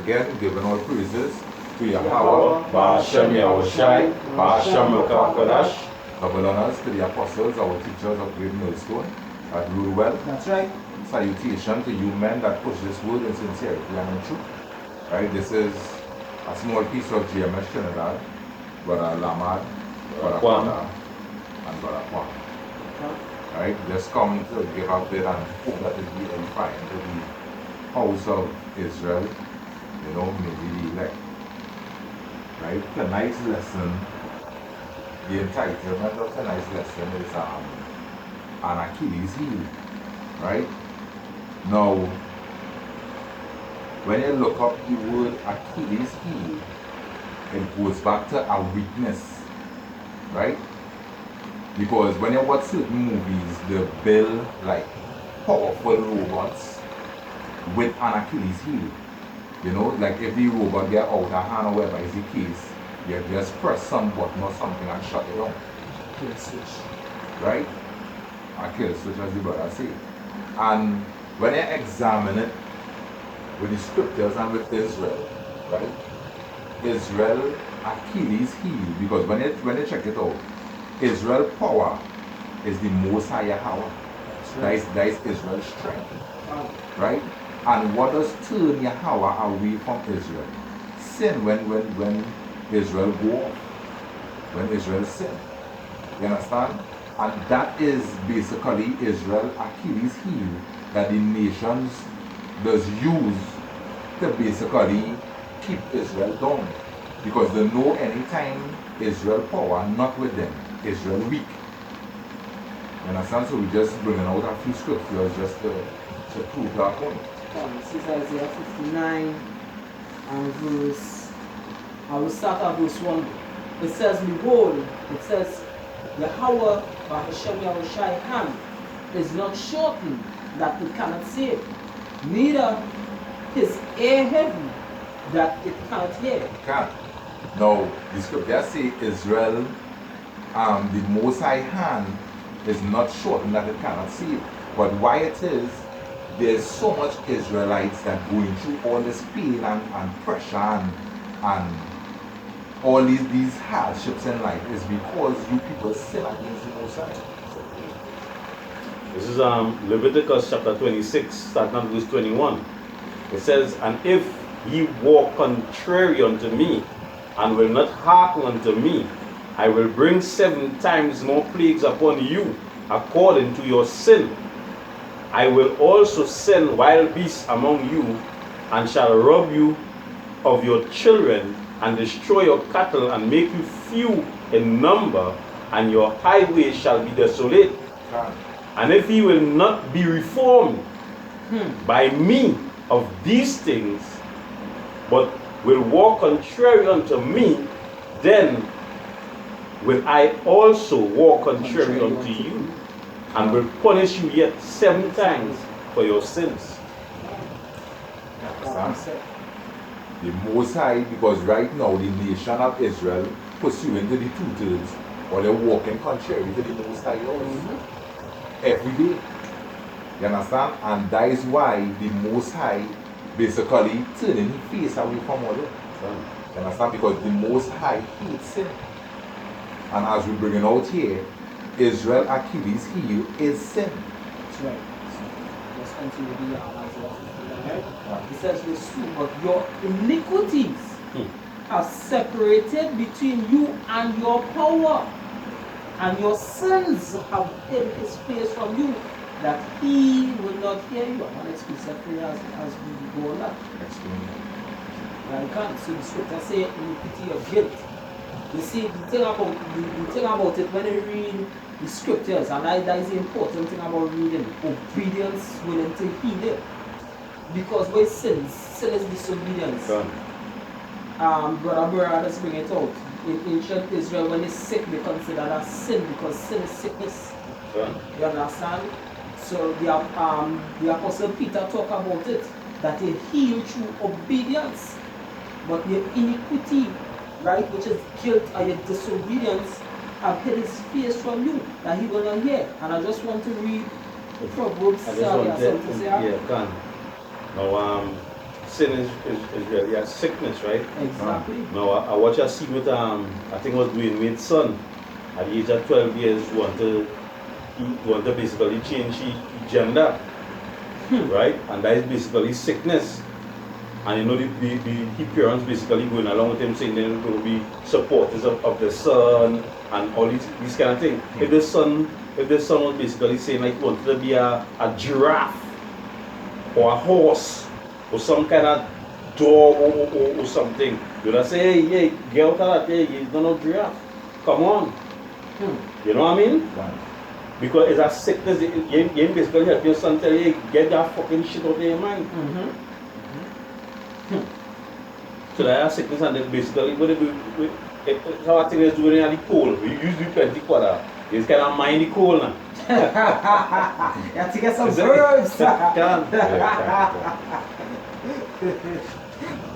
again, giving all praises to Yahweh, Ba'ashem Yahushai, Ba'ashem Mekakadash, double honors to the apostles, our teachers of great millstone, that rule well. That's right. Salutation to you men that push this word in sincerity and in truth. Right, this is a small piece of GMS Trinidad, Brother Lamad, Brother Kwanda, and Brother Kwan. Right, just come to give up there and hope that it be edifying to the house of Israel, you know, maybe the elect. Right, tonight's lesson, the entitlement of tonight's lesson is an Achilles heel. Right? Now, when you look up the word Achilles heel, it goes back to a weakness. Right? Because when you watch certain movies, they build like powerful robots with an Achilles heel. You know, like if the robot get out of hand or whatever is the case, you just press some button or something and shut it down. Kill switch. Right? A kill switch, as the brother say. And when you examine it with the scriptures and with Israel, right? Israel Achilles heel, because when you check it out, Israel power is the most high Yahweh. That is Israel's strength. Right? And what does turn Yahweh away from Israel? Sin, when Israel go off. When Israel sin. You understand? And that is basically Israel Achilles heel that the nations does use to basically keep Israel down. Because they know anytime Israel power not with them, Israel weak. You understand? So we just bringing out a few scriptures just to prove that point. This is Isaiah 59 and verse, I will start at verse 1. It says, behold, it says, Yahweh, Ba'ashem Yahushai hand is not shortened that it cannot save, neither his ear heavy that it cannot hear. It can't. Now, the scripture say Israel, the Most High hand is not shortened that it cannot save. But why it is, there's so much Israelites that going through all this pain and pressure and all these hardships in life is because you people sin against the Most High. This is Leviticus chapter 26, starting at verse 21. It says, and if ye walk contrary unto me, and will not hearken unto me, I will bring 7 times more plagues upon you, according to your sin. I will also send wild beasts among you, and shall rob you of your children, and destroy your cattle, and make you few in number, and your highways shall be desolate. And if ye will not be reformed by me of these things, but will walk contrary unto me, then will I also walk contrary unto you, and will punish you yet 7 times for your sins. The Most High, because right now the nation of Israel pursuing to the 2/3, or they're walking contrary to the Most High laws every day. You understand? And that is why the Most High basically turning his face away from all that. You understand? Because the Most High hates sin. And as we bring it out here, Israel Achilles heel is sin. That's right. So let's continue the Isaiah 59. It says this too, but your iniquities are separated between you and your power, and your sins have hid his face from you, that he will not hear you. I want to explain separately as we go on that. I can't. So the scripture say iniquity of guilt. You see, the thing about it, when you read the scriptures, and that is the important thing about reading, obedience willing to heed it. Because when sin is disobedience. Brother let's bring it out. In ancient Israel, when they're sick, they consider that sin, because sin is sickness. You understand? So the Apostle Peter talk about it, that they heal through obedience, but the iniquity, right, which is guilt or your disobedience, have hid his face from you, that he will not hear. And I just want to read the Proverbs. Now, sin is really a sickness, right? Exactly. Now I watch a scene with I think it was Dwayne Wade's son. At the age of 12 years, he want to basically change his gender, right? And that is basically sickness. And you know the parents basically going along with him saying they're going to be supporters of the son and all these kind of things. If the son was basically saying like he wanted to be a giraffe or a horse or some kind of dog or something, you would say, hey, get out of that, hey, you're not no giraffe. Come on. You know what I mean? Right. Because it's a sickness. You basically help your son tell you, get that fucking shit out of your mind. So that is sickness, and then basically what it do, how I think is doing in the cold. We usually plenty quarter. You just kind of mind the cold now. You have to get some verbs.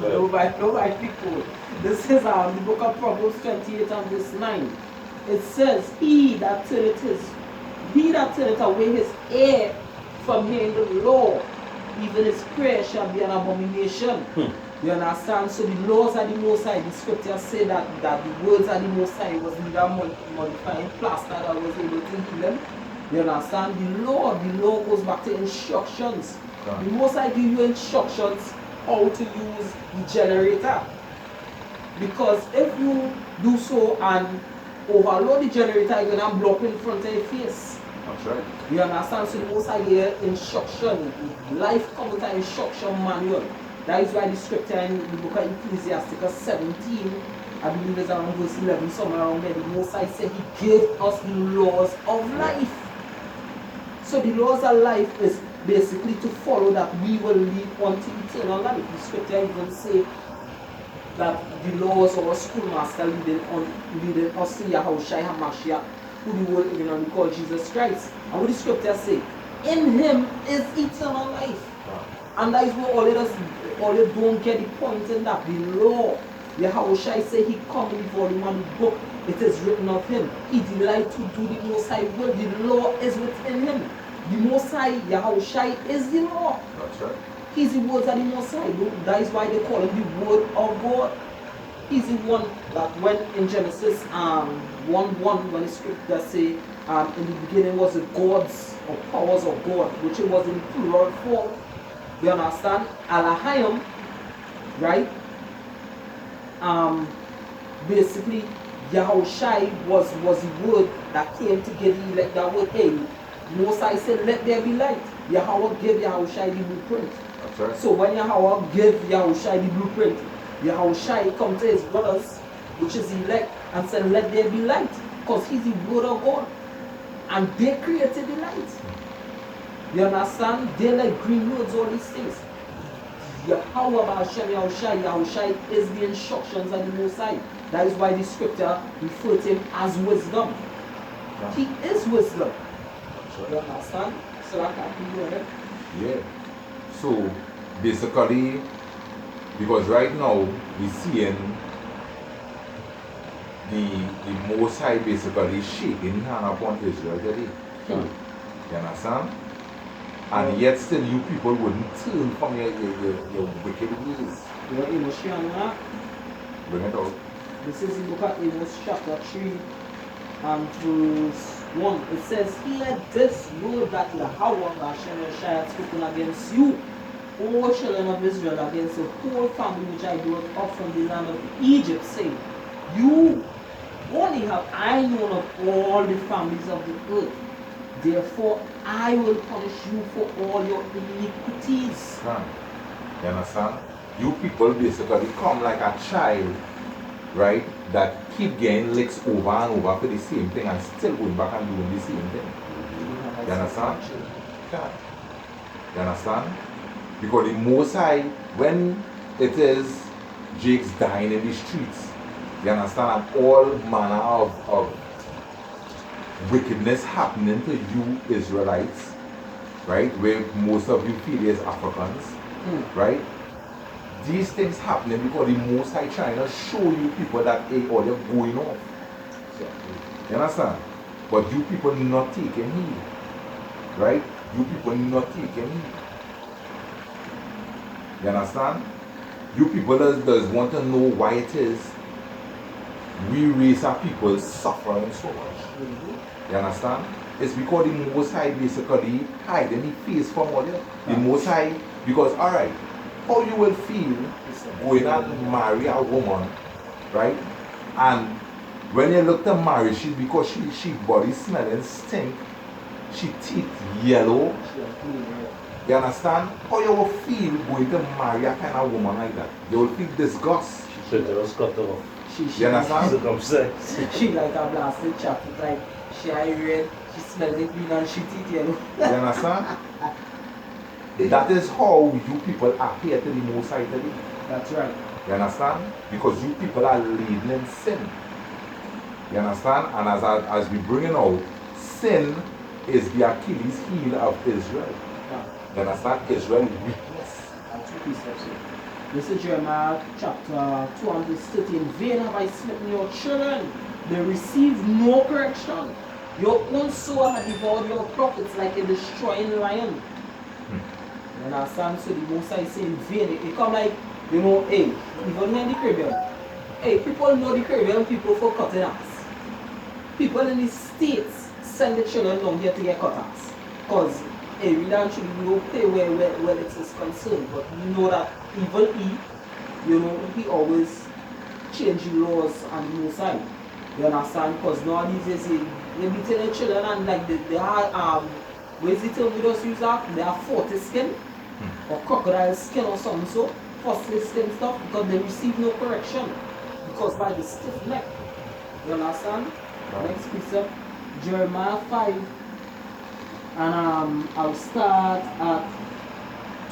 Nobody people. This is the book of Proverbs 28 and verse 9. It says, he that turneth away his ear from hearing the law, even his prayer shall be an abomination. You understand? So the laws are the Most High. The scriptures say that the words are the Most High. It was neither modifying plaster that was able to heal them. You understand? The law goes back to instructions. Right. The Most High give you instructions how to use the generator. Because if you do so and overload the generator, you're going to blow up in front of your face. That's right. You understand? So the Most High give instruction. Life comes with an instruction manual. That is why the scripture in the book of Ecclesiastes 17, I believe it's around verse 11, somewhere around there, the Most High said he gave us the laws of life. So the laws of life is basically to follow that we will live unto eternal life. The scripture even say that the laws of our schoolmaster leading us to Yahushua HaMashiach, who the world even on called Jesus Christ. And what the scripture say? In him is eternal life. And that is what all you don't get the point in that. The law, Yahushua say he come in the volume of the book. It is written of him. He delight to do the Most High will. The law is within him. The Most High, Yahushua is the law. That's right. He's the words of the Most High. That is why they call him the Word of God. He's the one that when in Genesis 1:1, when the scripture say in the beginning was the gods or powers of God, which it was in plural form. You understand? Alahayim, right? Basically, Yahushai was the word that came to give you like that word. Hey, Moses said, let there be light. Yahweh gave Yahushai the blueprint. That's right. So when Yahweh gave Yahushai the blueprint, Yahushai come to his brothers, which is elect, and said, let there be light. Because he's the word of God. And they created the light. You understand? They like green roads, all these things. Yahweh Yahushai is the instructions of the Most High. That is why the scripture refers to him as wisdom. Yeah. He is wisdom. You understand? So I can't be doing it. Yeah. So basically, because right now we seeing the Most High basically shaking his hand upon Israel today. You understand? And yet still you people wouldn't turn from your wicked ways. Your emotion, Bring it out. this is the book of Amos chapter 3 and verse 1. It says, hear this word that Yahweh Hashem has spoken against you, O children of Israel, against the whole family which I brought up from the land of Egypt, saying, you only have I known of all the families of the earth. Therefore, I will punish you for all your iniquities. You understand? You people basically come like a child, right? That keep getting licks over and over for the same thing and still going back and doing the same thing. You understand? You understand? Because the Most High, when it is Jake's dying in the streets, you understand, and all manner of wickedness happening to you Israelites, right? Where most of you feel is Africans, right? These things happening because the Most High trying to show you people that hey, all you're going off. You understand? But you people not taking heed, right? You people not taking heed. You understand? You people does want to know why it is we raise our people suffering so much. You understand? It's because the Most High basically hiding the face from all you. The Most High, because alright, how you will feel going and marry a woman, right? And when you look to marry, she because she body smelling stink, she teeth yellow. You understand? How you will feel going to marry a kind of woman like that? You will feel disgust. She should just cut off. You understand? She like a blasted chocolate, like she eye red, she smells it green and she teeth yellow. You understand? That is how you people appear to the Most High today. That's right. You understand? Because you people are leading in sin. You understand? And as we bring it out, sin is the Achilles heel of Israel. You understand? Israel weakness. Two precepts here. This is Jeremiah chapter 2 and verse 13. Vain have I smitten your children. They receive no correction. Your own soul have devoured your prophets like a destroying lion. You understand? So the Most High is saying vain. It come like, you know, hey, even in the Caribbean. Hey, people know the Caribbean people for cutting ass. People in the States send the children down here to get cut ass. Because hey, we don't actually go play where it is concerned. But you know that even he, you know, he always change the laws and the Most High. You understand? Because nowadays they be telling children and like they are where's the term we just use that? They are 40 skin or crocodile skin or something so, fossil skin stuff because they receive no correction. Because by the stiff neck. You understand? Next precept, Jeremiah 5 and I'll start at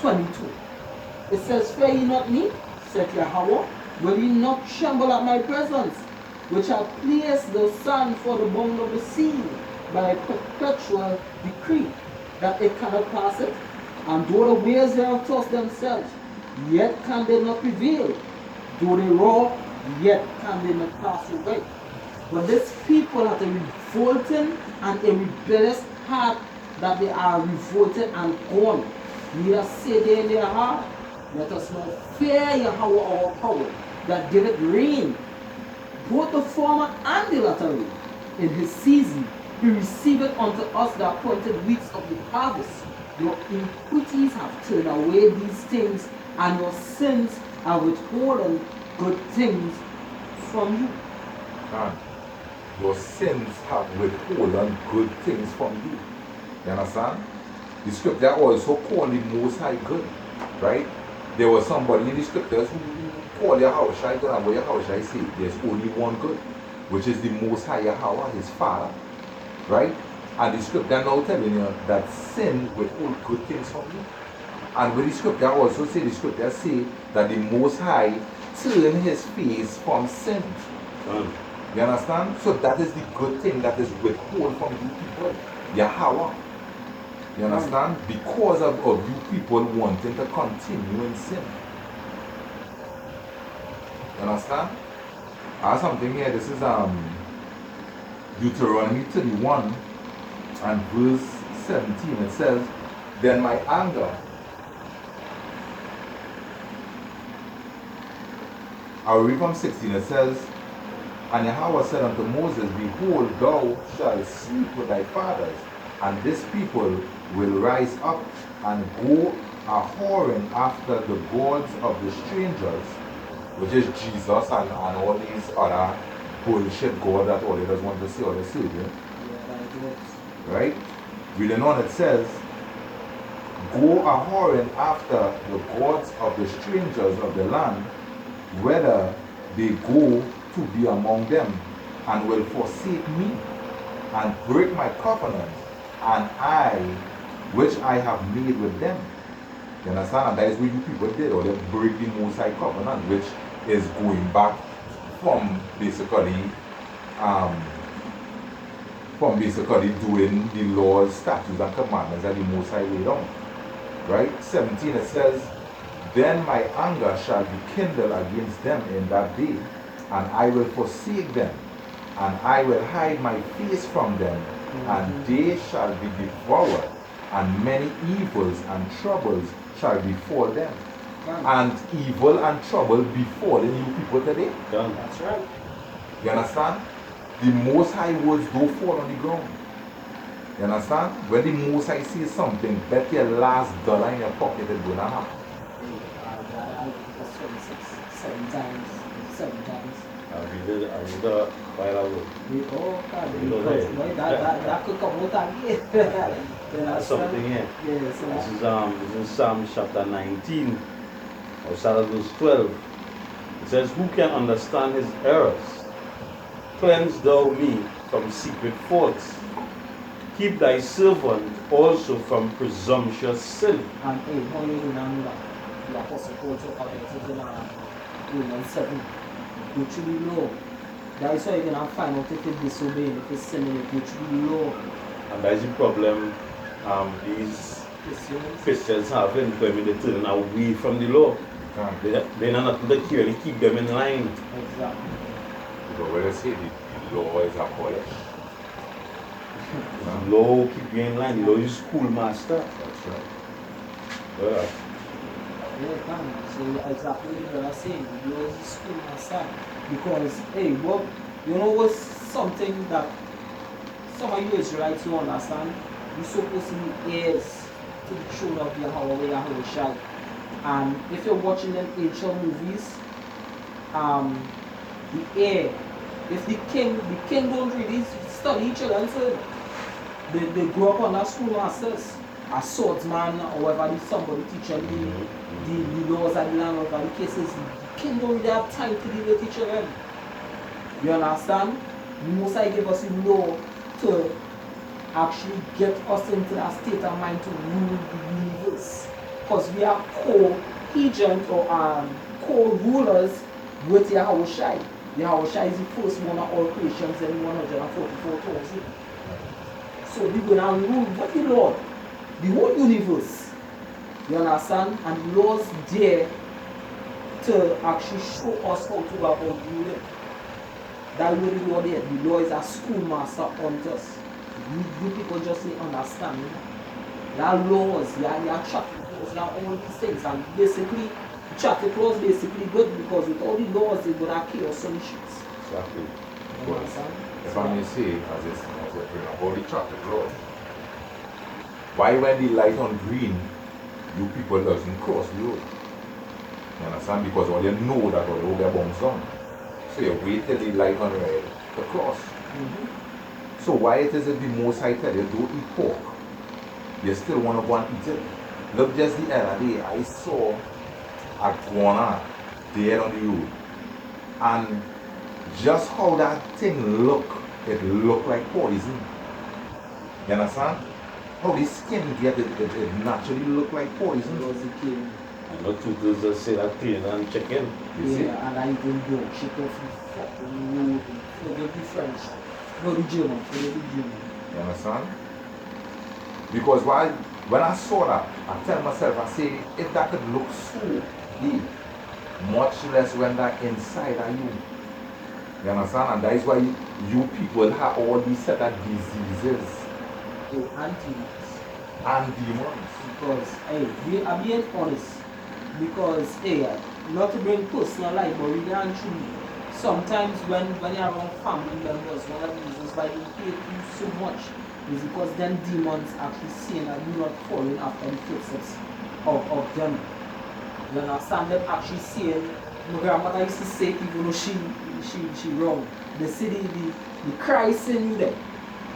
22. It says, fear ye not me, said Yahweh, will ye not tremble at my presence, which I place the sun for the bound of the sea by perpetual decree, that it cannot pass it, and though the waves thereof toss themselves, yet can they not prevail, though they roar, yet can they not pass away. But this people have a revolting and a rebellious heart, that they are revolted and gone. Neither say they in their heart, let us not fear Yahweh our power, that giveth rain, both the former and the latter rain. In his season, he receiveth unto us the appointed weeks of the harvest. Your iniquities have turned away these things, and your sins are withholden good things from you. And your sins have withholden good things from you. You understand? The scripture also called the Most High good, right? There was somebody in the scriptures who called Yahweh good, and what Yahweh said, there's only one good, which is the Most High Yahweh, his Father, right? And the scripture now telling you that sin withhold good things from you. And with the scripture also say, the scripture say that the Most High turn his face from sin. You understand? So that is the good thing that is withhold from you people. Yahweh. You understand? Because of you people wanting to continue in sin. You understand? I have something here. This is Deuteronomy 31 and verse 17. It says, then my anger, I'll read from 16. It says, and Yahweh said unto Moses, behold, thou shalt sleep with thy fathers, and this people will rise up and go a-whoring after the gods of the strangers, which is Jesus and all these other bullshit gods that all they just want to say or they serve you. Right? Reading on, it says, go a-whoring after the gods of the strangers of the land, whether they go to be among them, and will forsake me, and break my covenant, and I, which I have made with them. You understand? And that is what you people did, or they break the Most High covenant, which is going back from basically doing the laws, statutes, and commandments that the Most High laid down. Right? 17 it says, then my anger shall be kindled against them in that day, and I will forsake them, and I will hide my face from them, and they shall be devoured, and many evils and troubles shall befall them. and evil and trouble befalling you people today. Done. That's right. You understand? The Most High words don't fall on the ground. You understand? When the Most High sees something, bet your last dollar in your pocket is gonna happen. I was 26, 7 times. I read it while ago. Oh, God, You know because that could come out again. That's something here. Yeah, so This is Psalm chapter 19, or start at verse 12. It says, "Who can understand his errors? Cleanse thou me from secret faults. Keep thy servant also from presumptuous sin." and hey, how you remember the Apostle Paul talk about it in Romans 7. Go to the law. That is why you can find out if it's disobeying, if it's sinning, go to the law. And that is the problem these Christians have in when they turn away from the law. They're not clearly keep them in line. Exactly. Because when I say the law is abolished. The law keep you in line. The law is schoolmaster. That's right. Yeah. Yeah, man. So exactly what I'm saying. The law is school master. Because, hey, Bob, you know what's something that some of you Israelites you understand? You're supposed to be heirs to the throne of Yahweh Shai. And if you're watching them ancient movies, the heir, if the king don't really study each other, so they grow up under schoolmasters, a swordsman or whatever, somebody teaching the laws of the land, whatever the case is. The king don't really have time to deal with each other. You understand? The Most High gave us the law to actually get us into that state of mind to rule the universe. Because we are co-agent or co-rulers with Yahweh Shai. Yahweh Shai is the first one of all creations in 144,000. So we're going to rule with the Lord, the whole universe. You understand? And the Lord's there to actually show us how to go about ruling. That's what the Lord is. The Lord is a schoolmaster unto us. You people just need to understand. There are laws, there are traffic laws, there are all these things. And basically, traffic laws basically good because with all the laws, they're going to chaos on the streets. Exactly. You understand? If I may say, as I bring up all the traffic laws, why when the light on green, you people doesn't cross the road? You understand? Because all you know that all the road bombs down. So you wait till the light on red to cross. So why it is that the Most High tell you don't eat pork, you still want to go and eat it? Look, just the other day, I saw a guana there on the road. And just how that thing looked, it looked like poison. You understand? How the skin get it naturally look like poison. Because the king. And not two girls just say that clean and chicken. You see? Yeah, and I even go shit off the fucking road. Forget the French. No, the German. Forget the German. You understand? Because when I saw that, I tell myself, I say, if that could look so deep, much less when that inside of you. You understand? And that is why you people have all these set of diseases And demons. and demons. Because, hey, we are being honest. Because, hey, not to bring personal life, but really and truly, sometimes when you're around family members, one of the reasons why they hate you so much is because then demons actually seeing that you're not following after the footsteps of them. You understand? Them actually seeing, my grandmother used to say, even though she wrong, they see the Christ in you there.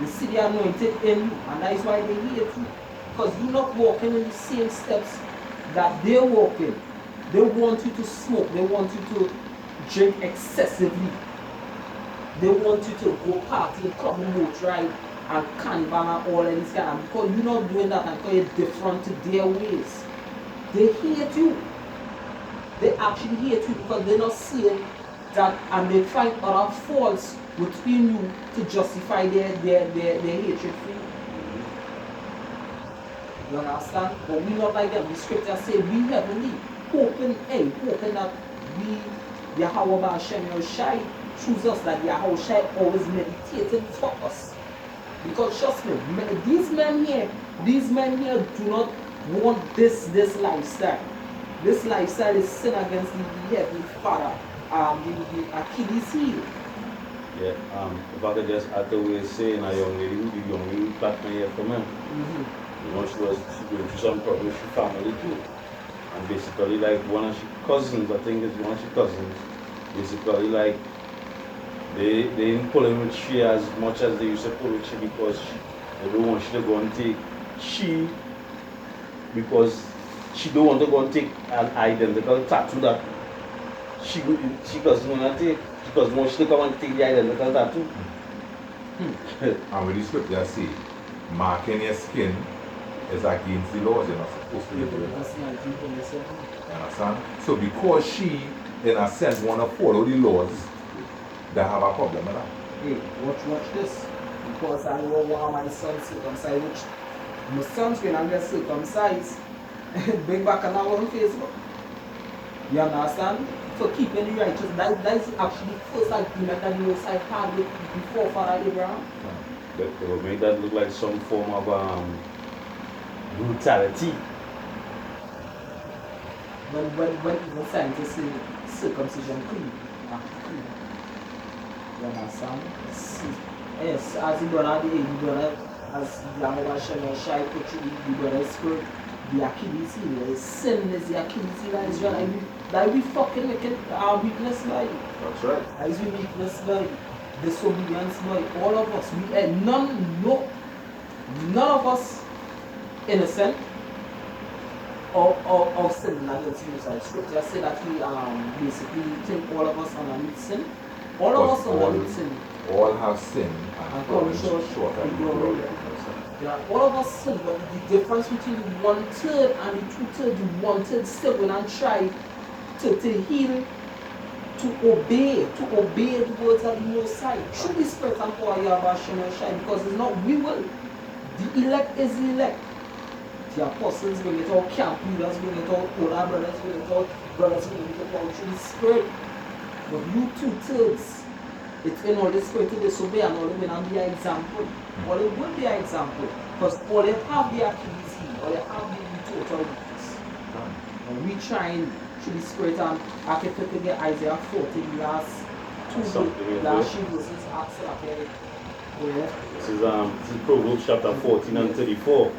They see the anointed in you, and that is why they hate you. Because you're not walking in the same steps that they're walking. They want you to smoke, they want you to drink excessively. They want you to go party, club boat ride, and cannibal and all of this kind of, because you're not doing that and because you're different to their ways. They hate you. They actually hate you because they're not seeing that, and they find other faults within you to justify their hatred for you. You understand? But we not like them. The scripture say we heavenly, hoping that we, Yahweh Hashem Yoshai, choose us, that Yahweh Shai always meditating for us. Because trust me, these men here do not want this lifestyle. This lifestyle is sin against the heavenly Father. The Achilles heel. Yeah, if I could just add the way saying a young lady, the young lady back my head for me. You know, she was going through some problems with her family too. And basically like one of her cousins, I think it's one of her cousins, basically like they didn't pull in with she as much as they used to pull with she because they don't want she to go and take she because she don't want to go and take an identical tattoo that she doesn't want to take. She doesn't want she to come and take the identical tattoo. And with the scripture say, marking your skin is against the laws. You're not supposed to be doing that. That's 1927. You understand? So because she, in a sense, want to follow the laws, they have a problem with that. Hey, watch this. Because I know one of my sons circumcised, which my son's going to get circumcised. Bring back an hour on Facebook. You understand? For keeping the righteous. That is actually the first agreement that the Most High had with before Father Abraham. They will make that look like some form of brutality. When even scientists say circumcision clean. You understand? Yes, as the brother, as the Amora Shema Shai put the brother's spirit, the Achilles heel, sin is the Achilles heel, is that we fucking make it our weakness by. That's right. That is we weakness by, disobedience by, all of us. None of us innocent of sin against you. So scripture say that we basically think all of us underneath sin. All of us underneath sin. All have sinned and fallen short of the glory of God. Yeah, all of us sin, but the difference between the 1/3 and the 2/3, the 1/3 still will not try to heal, to obey the words of the Most High. Through the Spirit and power Yahweh Shem Shai, because it's not we will. The elect is the elect. The apostles bring it out, camp leaders bring it out, older brothers bring it out, brothers bring it out through the Spirit. But you 2/3, it's in all the Spirit to disobey and all it will be an example. All it will be an example. Because all they have the Achilles heel, all they have the total weakness. And we trying through the Spirit and I can take again Isaiah 14 last sheet verses Acts This is Proverbs chapter 14 and 34.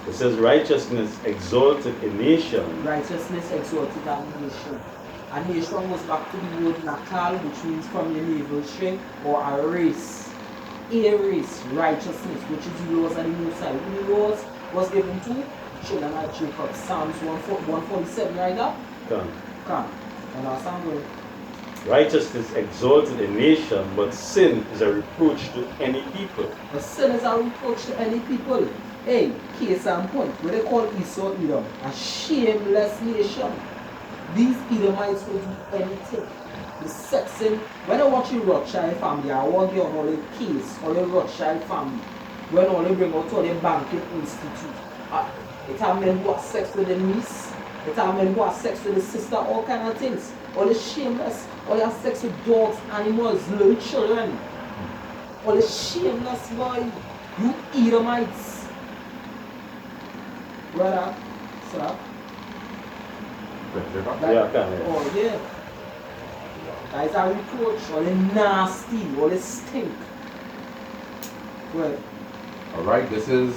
It says righteousness exalted a nation. Righteousness exalted a nation. A nation was back to the word nakal, which means from your navel string, or a race. A race, righteousness, which is the laws of the Most High. The laws was given to children of Jacob. Psalms 147, right now? Come. And our psalm will. Righteousness exalted a nation, but sin is a reproach to any people. But sin is a reproach to any people. Hey, case and point. What they call Esau Edom, a shameless nation. These Edomites will do anything. The sexing, when I watch the Rothschild family, I want you on all the case, all the Rothschild family. When all they bring out all the banking institute. It have men who have sex with the niece, it have men who have sex with the sister, all kind of things. All the shameless, all they have sex with dogs, animals, little children. All the shameless boy. You Edomites. Brother, sir. Yeah, Oh yeah. That is a reproach, all the nasty, all the stink. Well. Alright, this is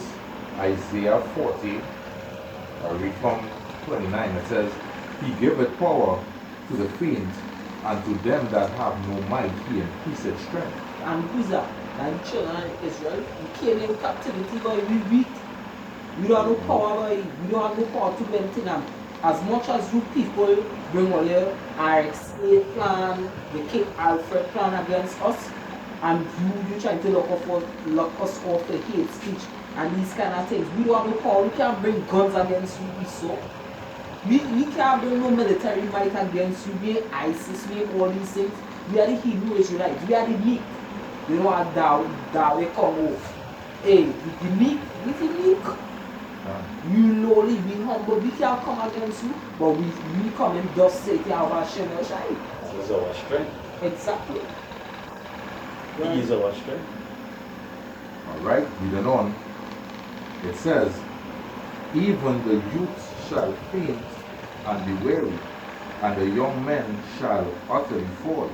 Isaiah 40. I read from 29. It says, He giveth power to the faint, and to them that have no might he increaseth strength. And who's that? And the children of Israel. We came in captivity, but we weak. We don't have no power, boy. We don't have no power to do anything. And as much as you people bring all your RXA plan, the King Alfred plan against us, and you trying to lock us off the hate speech and these kind of things, we don't have no power. We can't bring guns against you, so. We can't bring no military might against you. We ain't ISIS, we ain't all these things. We are the Hebrew Israelites. We are the meek. We don't have that we come off. Hey, the meek, we the meek. You lowly, we humble, we can't come against you, but we come and just say to our Hashem El Shai. This is our strength. Exactly. He is our strength. Alright, reading on. It says, Even the youth shall faint and be weary, and the young men shall utterly fall.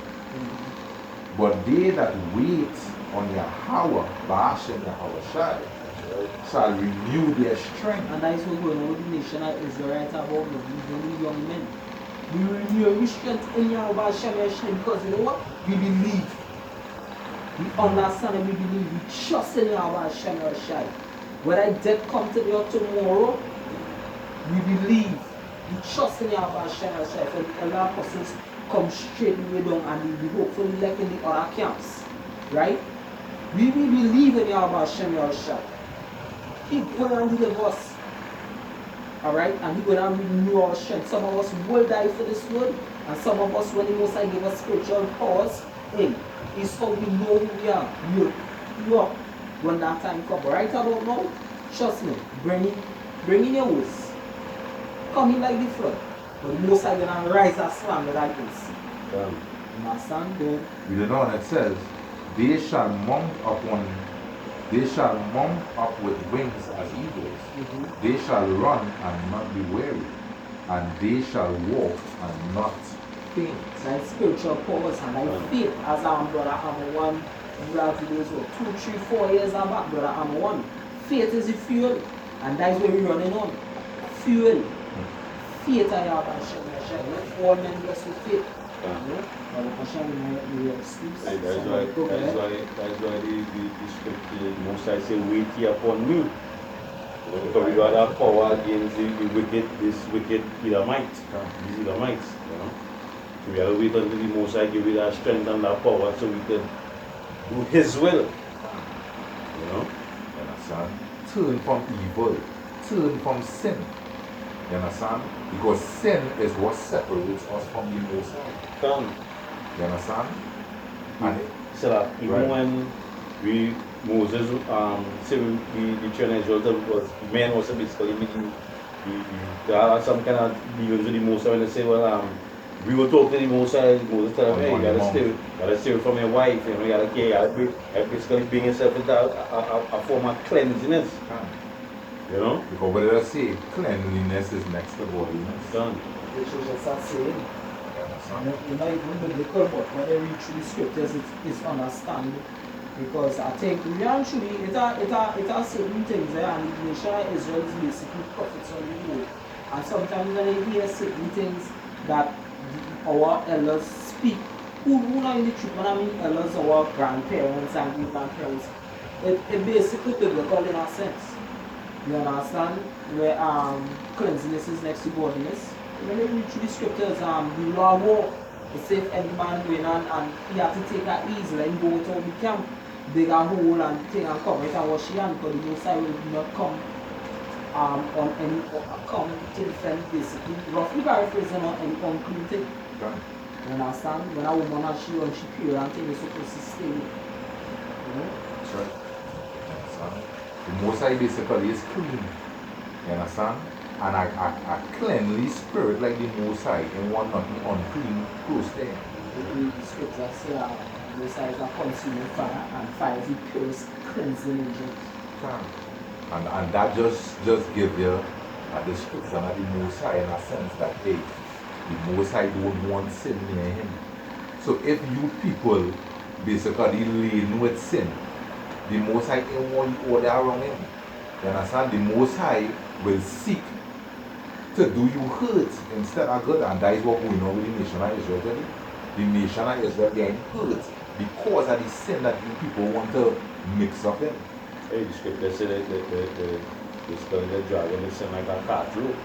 But they that wait on Yahweh, Ba'ashem Yahweh shall renew their strength. And that is what going on with the nation of Israel right about now, even the young men. We renew our strength in Yahweh Hashem Yahshua because you know what? We believe. We understand and we believe. We trust in Yahweh Hashem Yahshua. Whether death come today or tomorrow, we believe. We trust in Yahweh Hashem Yahshua. If a lot of persons come straight way down and we hopefully like in the other camps. Right? We believe in Yahweh Hashem Yahshua. He going to deliver us. Alright? And He going to renew our strength. Some of us will die for this word. And some of us, when the Most High give us spiritual powers, hey, it's how we know who we are. You up when that time comes. Right about now, trust me, bring in your ways. Come in like the flood. But the Most High going to rise as stronger than this. You understand? Then We don't know when it says, they shall mount up with wings as eagles. They shall run and not be weary, and they shall walk and not faint. like spiritual powers and like faith, as brother Hammer one, videos 2, 3, 4 years back, brother Hammer one. Faith is the fuel, and that is what we're running on. Fuel. Faith I have and Hashem. All men blessed with faith. That's why the scripture, most I say, wait ye upon me. Because we got that power against the wicked, this wicked Edomite, these Edomites, you know. So we have to wait until the Most High give you that strength and that power so we can do His will. You know? You understand? Turn from evil, turn from sin. You understand? Because sin is what separates us from the Most High. You understand? And So that even when Moses said the children of Israel was men also basically meaning there are some kind of dealings with the Most High when they say, well, we will talk to the Most High. Moses tell them, hey, you gotta stay from your wife, you know, you gotta basically bring yourself into a form of cleanliness. You know? because what did I say? Cleanliness is next to godliness. Done. Which is just that saying. You understand? You're not even biblical, but when they read through the scriptures, it's understand. Because I think eventually it are certain things there, and the nation of Israel is basically prophets on the whole. And sometimes when they hear certain things that our elders speak, who not in the truth, when I mean elders, our grandparents and great grandparents, it basically biblical in a sense. You understand? Where cleanliness is next to godliness. When they read through the scriptures, the law of war, it says any man going on and he has to take an easel and go to the camp, dig a hole and take and cover it and wash your hand, because the Most High will not come on any come to defend, basically roughly paraphrasing, on any unclean thing. Done. You understand? When a woman and she period and thing is supposed to stay. You know? That's right. You understand? The Most High basically is clean. You understand? And a cleanly spirit like the Most High and want nothing unclean close there. The scripture say the Most High is a consuming fire, and fire is the purest cleansing agent. And that just give you a description of the Most High in a sense that, hey, the Most High don't want sin near Him. So if you people basically laden with sin, the Most High don't want you order around Him. You understand? The Most High will seek to do you hurt instead of good, and that is what going on with the nation of Israel today. The nation of Israel getting hurt because of the sin that you people want to mix up in. Hey, the scripture said that the dragon is like a cartload.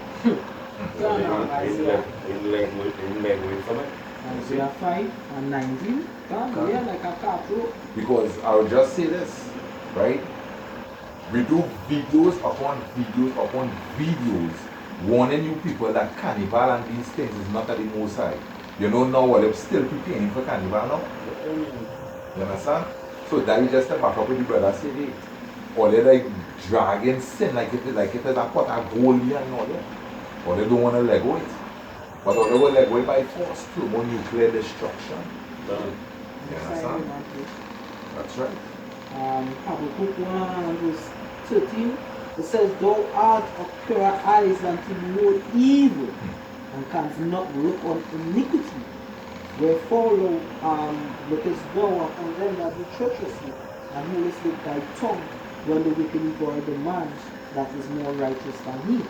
In leg weight from it. Isaiah 5 and 19, yeah, like a cartload. Because I'll just say this, right? We do videos upon videos warning you people that carnival and these things is not at the Most High. You know now what they're still preparing for carnival now? You understand? So that is just a back up with the brother say, hey, or they're like dragging sin like it is a pot of gold here and all that. Or they don't want to let go it. But or they will let go it by force too, more nuclear destruction. You understand? That's right. Habakkuk 1 verse 13, it says, thou art of purer eyes than to know evil, and canst not look on iniquity. Wherefore, let us go upon them that do treacherously, and who with thy tongue when the wicked avoid the man that is more righteous than he.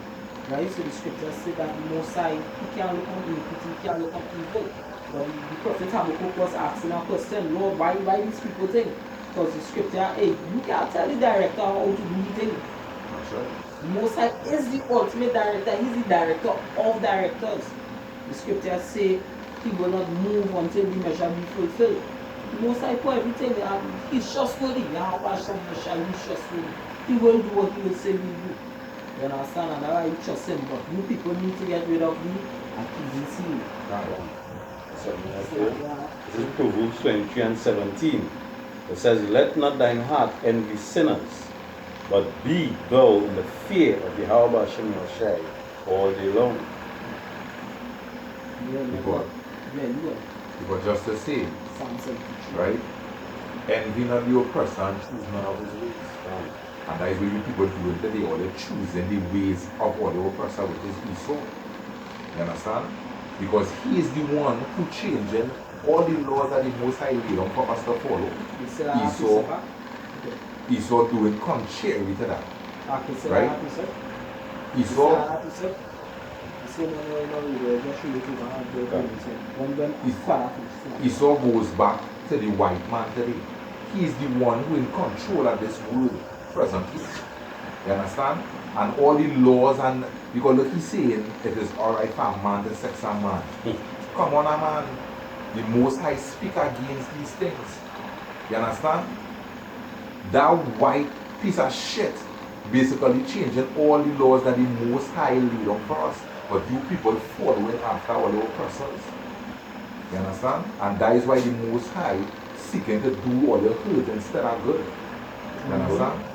Right? So the scriptures say that the Most High, he can't look on iniquity, he can't look on evil. But the prophet Habakkuk was asking a question, Lord, why these people think? Because the scripture, hey, you can't tell the director how to do the thing. That's right. The Most High is the ultimate director, he's the director of directors. The scriptures say he will not move until the measure be fulfilled. The Most High for everything, he's trustworthy. Yahweh shall be trustworthy. He will do what he will say he will do. You understand? And that's why you trust him. But you people need to get rid of the Achilles heel. This is Proverbs 23 and 17. It says, let not thine heart envy sinners, but be thou in the fear of Yahweh Hashem Yoshai all day long. Because just the same, Psalm 73. right? Envy not the oppressor and choose none of his ways. And that is what you people do today, or they're choosing the ways of all the oppressor, which is Esau. You understand? Because he is the one who changing all the laws that the Most High laid on for us to follow. Esau doing contrary to that. Right? Esau goes back to the white man today. He is the one who in control of this world presently. You understand? And all the laws, and because look, he's saying it is alright for a man to sex a man. Come on, a man. The Most High speak against these things. You understand? That white piece of shit basically changing all the laws that the Most High laid on for us. But you people following after all the oppressors. You understand? And that is why the Most High seeking to do all the hurt instead of good. You understand?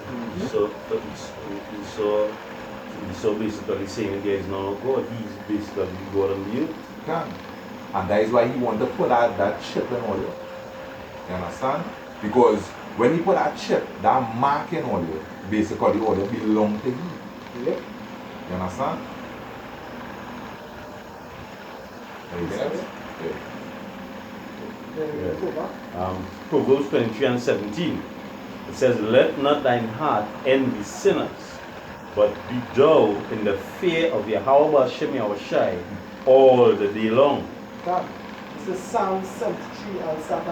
So basically saying there is no God, he's basically God on the earth. Can. And that is why he want to put that chip in all you. You understand? Because when he put that chip, that mark in all you, basically all you belong to him. Yep. You understand? Proverbs 23 and 17. It says, let not thine heart envy sinners, but be thou in the fear of Yahweh Hashem Yahushai all the day long. This is Psalm 73 and Psalm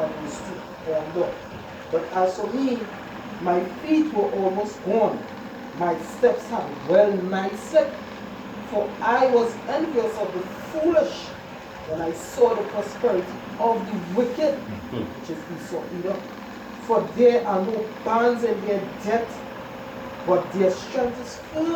2. But as for me, my feet were almost gone. My steps had well nigh slipped. For I was envious of the foolish when I saw the prosperity of the wicked, which is Esau, Edom. For there are no bands in their debt, but their strength is full.